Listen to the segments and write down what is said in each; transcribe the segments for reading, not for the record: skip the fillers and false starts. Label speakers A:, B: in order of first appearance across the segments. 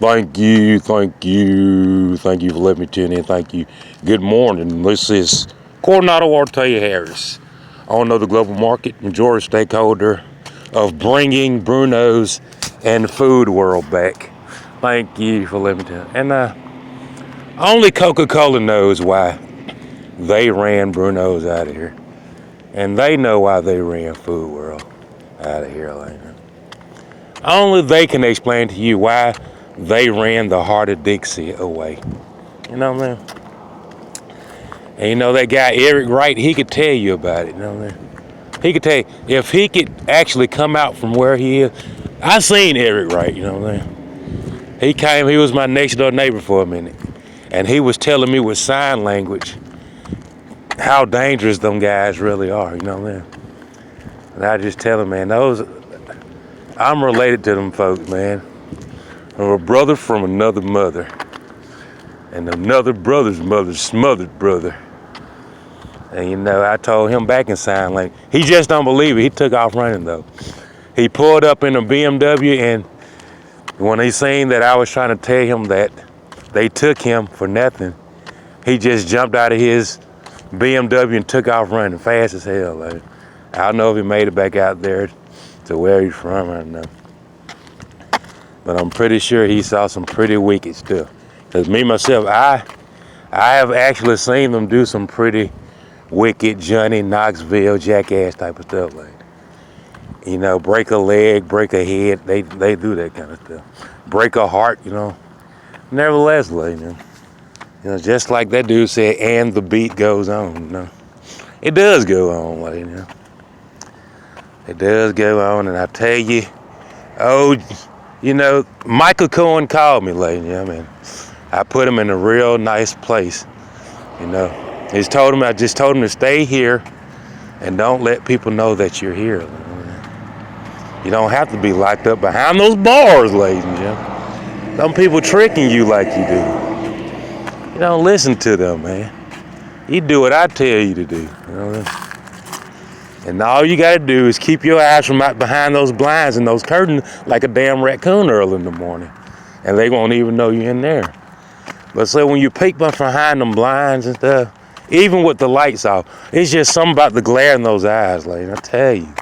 A: Thank you for letting me tune in. Thank you. Good morning. This is Coronado Ortega Harris, owner of the Global Market, majority stakeholder of bringing Bruno's and food world back. Thank you for letting me tune in. And only Coca-Cola knows why they ran Bruno's out of here, and they know why they ran Food World out of here. Like that. Only they can explain to you why they ran the Heart of Dixie away. You know what I mean? And you know that guy Eric Wright, he could tell you about it. You know what I mean? He could tell you, if he could actually come out from where he is. I seen Eric Wright, you know what I mean? He was my next door neighbor for a minute. And he was telling me with sign language how dangerous them guys really are, you know what I mean? And I just tell him, man, I'm related to them folks, man. I'm a brother from another mother. And another brother's mother's smothered brother. And you know, I told him back in sign language. He just don't believe it. He took off running though. He pulled up in a BMW, and when he seen that I was trying to tell him that they took him for nothing, he just jumped out of his BMW and took off running fast as hell. Like, I don't know if he made it back out there to where he's from, I don't know. But I'm pretty sure he saw some pretty wicked stuff. Because me, myself, I have actually seen them do some pretty wicked Johnny Knoxville jackass type of stuff. Like, you know, break a leg, break a head, they do that kind of stuff. Break a heart, you know. Nevertheless, like, you know, just like that dude said, and the beat goes on, you know. It does go on, like, you know. It does go on, and I tell you, you know, Michael Cohen called me late, you know what I mean? I put him in a real nice place, you know. I just told him to stay here and don't let people know that you're here. You don't have to be locked up behind those bars, ladies and gentlemen. Some people tricking you like you do. You don't listen to them, man. You do what I tell you to do, you know what I mean? And all you gotta do is keep your eyes from out behind those blinds and those curtains like a damn raccoon early in the morning. And they won't even know you're in there. But so when you peek behind them blinds and stuff, even with the lights off, it's just something about the glare in those eyes, like I tell you.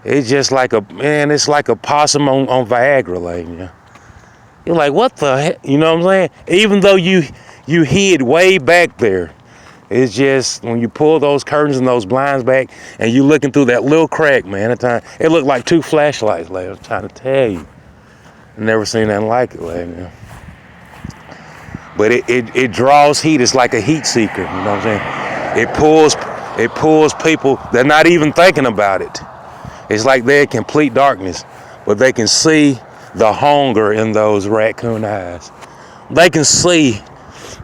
A: It's just like it's like a possum on Viagra, like, you know. You're like, what the heck? You know what I'm saying? Even though you hid way back there, it's just when you pull those curtains and those blinds back and you looking through that little crack, man, at time, it looked like two flashlights, like I'm trying to tell you. Never seen nothing like it, like, you know. But it draws heat. It's like a heat seeker, you know what I'm saying? It pulls people, they're not even thinking about it. It's like they're in complete darkness, but they can see the hunger in those raccoon eyes. They can see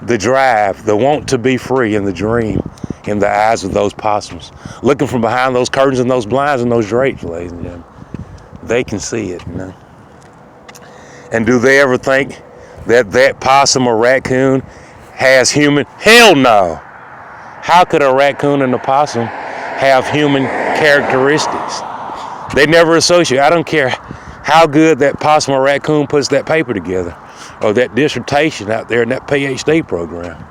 A: the drive, the want to be free, and the dream in the eyes of those possums. Looking from behind those curtains and those blinds and those drapes, ladies and gentlemen. They can see it, you know. And do they ever think that possum or raccoon has human? Hell no. How could a raccoon and a possum have human characteristics? They never associate. I don't care how good that possum or raccoon puts that paper together or that dissertation out there in that PhD program.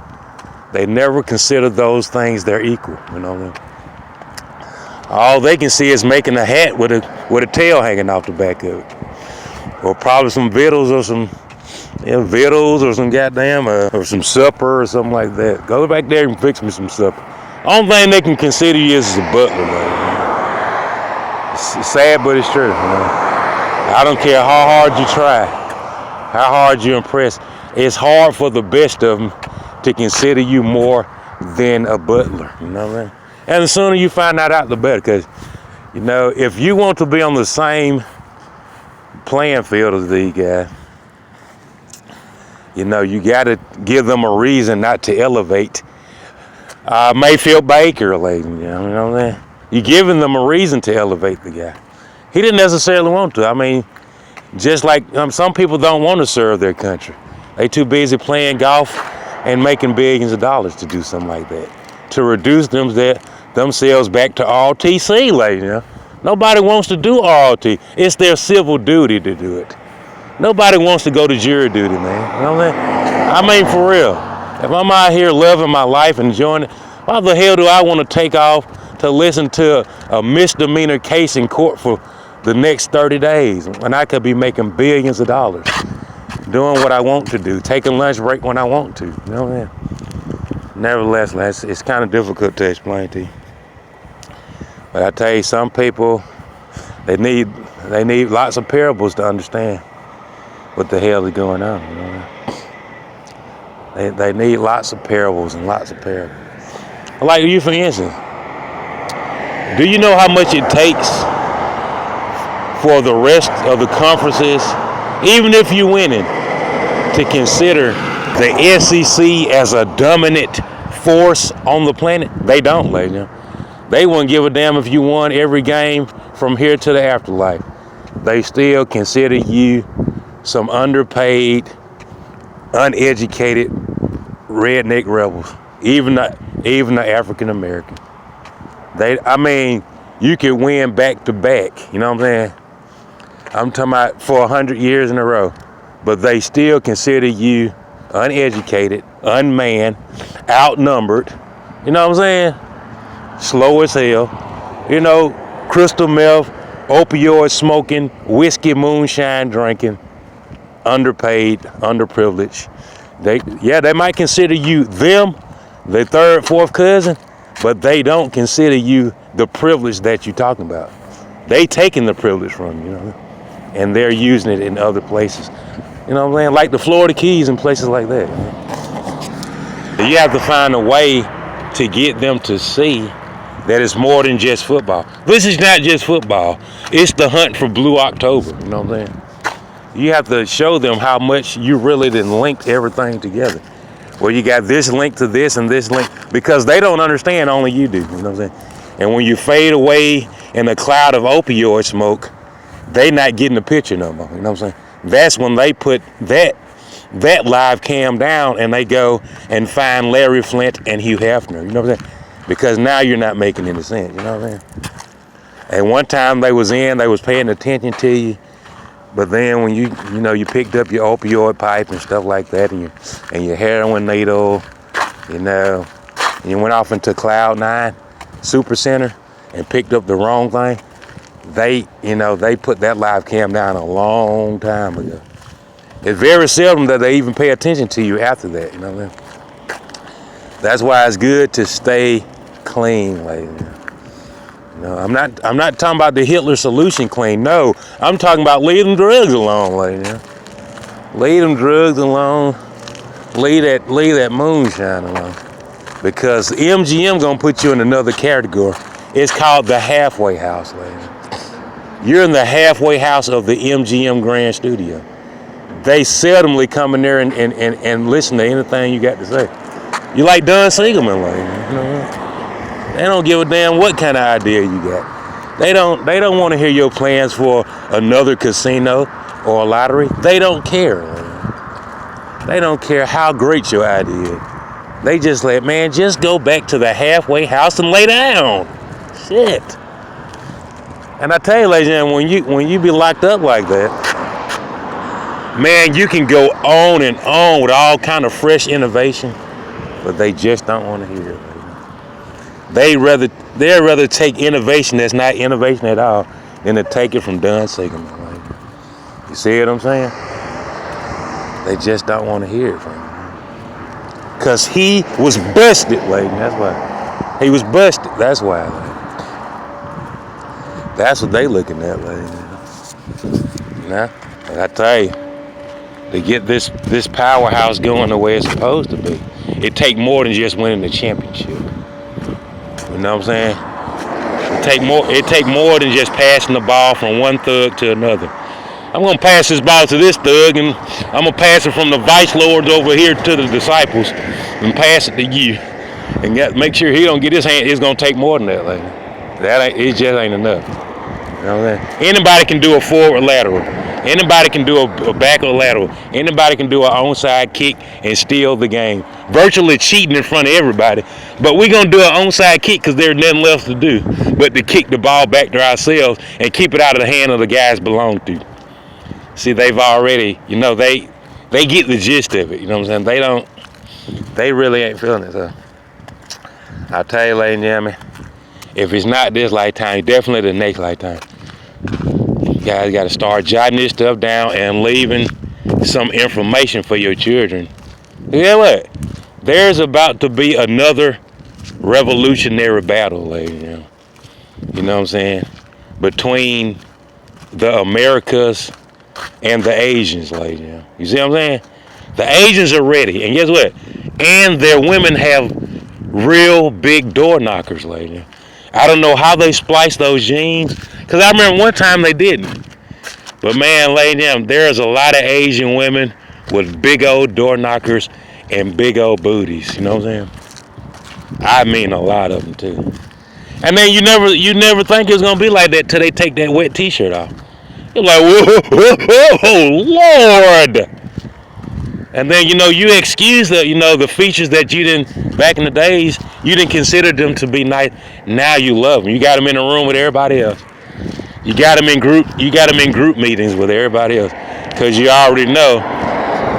A: They never consider those things their equal, you know what I mean? All they can see is making a hat with a tail hanging off the back of it. Or probably some victuals or some goddamn or some supper or something like that. Go back there and fix me some supper. Only thing they can consider you is a butler, man. It's sad, but it's true. You know? I don't care how hard you try, how hard you impress. It's hard for the best of them to consider you more than a butler. You know what I mean? And the sooner you find that out, the better. Because, you know, if you want to be on the same playing field as these guys, you know, you got to give them a reason not to elevate Mayfield Baker, ladies and gentlemen. You know what I mean? You're giving them a reason to elevate the guy. He didn't necessarily want to. I mean, just like some people don't want to serve their country. They too busy playing golf and making billions of dollars to do something like that. To reduce themselves back to ROTC, ladies and gentlemen. Nobody wants to do ROT. It's their civil duty to do it. Nobody wants to go to jury duty, man. You know what I mean? For real. If I'm out here loving my life, enjoying it, why the hell do I want to take off to listen to a misdemeanor case in court for the next 30 days when I could be making billions of dollars, doing what I want to do, taking lunch break when I want to? You know what I mean? Nevertheless, it's kind of difficult to explain to you. But I tell you, some people, they need lots of parables to understand what the hell is going on. You know? They need lots of parables and lots of parables. Like you, for instance, do you know how much it takes for the rest of the conferences, even if you're winning, to consider the SEC as a dominant force on the planet? They don't, ladies. They wouldn't give a damn if you won every game from here to the afterlife. They still consider you some underpaid, uneducated redneck rebels, even the African American. You could win back to back, you know what I'm saying? I'm talking about for 100 years in a row, but they still consider you uneducated, unmanned, outnumbered, you know what I'm saying? Slow as hell, you know, crystal meth, opioid smoking, whiskey moonshine drinking, underpaid, underprivileged. They might consider you their third, fourth cousin, but they don't consider you the privilege that you're talking about. They taking the privilege from you, you know, and they're using it in other places. You know what I'm saying? Like the Florida Keys and places like that. You have to find a way to get them to see that it's more than just football. This is not just football. It's the hunt for Blue October. You know what I'm saying? You have to show them how much you really done linked everything together. Well, you got this link to this and this link, because they don't understand, only you do. You know what I'm saying? And when you fade away in a cloud of opioid smoke, they not getting the picture no more. You know what I'm saying? That's when they put that live cam down and they go and find Larry Flint and Hugh Hefner. You know what I'm saying? Because now you're not making any sense. You know what I'm saying? And one time they was paying attention to you. But then when you picked up your opioid pipe and stuff like that, and your heroin needle, you know, and you went off into Cloud 9 Super Center and picked up the wrong thing, they put that live cam down a long time ago. It's very seldom that they even pay attention to you after that. You know what I mean? That's why it's good to stay clean, ladies. No, I'm not talking about the Hitler solution clean. No, I'm talking about leave them drugs alone, lady. Leave them drugs alone. Leave that moonshine alone. Because MGM gonna put you in another category. It's called the halfway house, lady. You're in the halfway house of the MGM Grand Studio. They seldomly come in there and listen to anything you got to say. You like Don Siegelman, lady. You know what? They don't give a damn what kind of idea you got. They don't want to hear your plans for another casino or a lottery. They don't care. They don't care how great your idea is. They just like, man, just go back to the halfway house and lay down. Shit. And I tell you, ladies and gentlemen, when you be locked up like that, man, you can go on and on with all kind of fresh innovation, but they just don't want to hear it. They'd rather take innovation that's not innovation at all than to take it from Don Siegelman. Like, you see what I'm saying? They just don't want to hear it from him. Because he was busted, lady. That's why. He was busted. That's why, lady. That's what they looking at, lady. Now, I tell you, to get this powerhouse going the way it's supposed to be, it take more than just winning the championship. You know what I'm saying? It take more than just passing the ball from one thug to another. I'm gonna pass this ball to this thug, and I'm gonna pass it from the vice lords over here to the disciples, and pass it to you, and make sure he don't get his hand. It's gonna take more than that, lady. It just ain't enough. You know what I'm saying? Anybody can do a forward lateral. Anybody can do a backward lateral. Anybody can do an onside kick and steal the game. Virtually cheating in front of everybody. But we're going to do an onside kick because there's nothing left to do but to kick the ball back to ourselves and keep it out of the hand of the guys belong to. See, they've already, they get the gist of it. You know what I'm saying? They really ain't feeling it. So I tell you, ladies and gentlemen, if it's not this lifetime, definitely the next lifetime. You guys got to start jotting this stuff down and leaving some information for your children. You know what? There's about to be another revolutionary battle, ladies. You know what I'm saying? Between the Americas and the Asians, ladies. You see what I'm saying? The Asians are ready, and guess what? And their women have real big door knockers, ladies. I don't know how they spliced those genes, because I remember one time they didn't. But man, ladies, there's a lot of Asian women with big old door knockers and big old booties. You know what I'm saying? I mean, a lot of them too. And then you never think it's gonna be like that till they take that wet T-shirt off. You're like, whoa, Lord. And then you excuse the features that you didn't back in the days. You didn't consider them to be nice. Now you love them. You got them in a room with everybody else. You got them in group. You got them in group meetings with everybody else, because you already know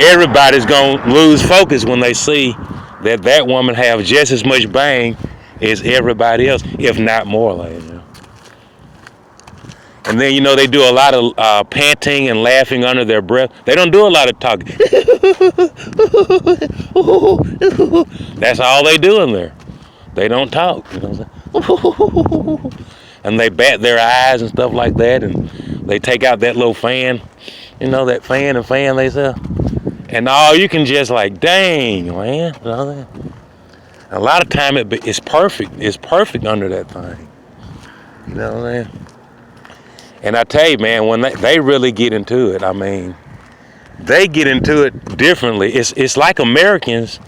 A: everybody's gonna lose focus when they see that woman have just as much bang as everybody else, if not more, ladies. And then they do a lot of panting and laughing under their breath. They don't do a lot of talking. That's all they do in there. They don't talk. You know what I'm saying? And they bat their eyes and stuff like that, and they take out that little fan, that fan and fan they sell. And all you can just like, dang, man. You know, a lot of time it's perfect. It's perfect under that thing. You know what I'm saying? And I tell you, man, when they really get into it, I mean, they get into it differently. It's like Americans,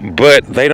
A: but they don't.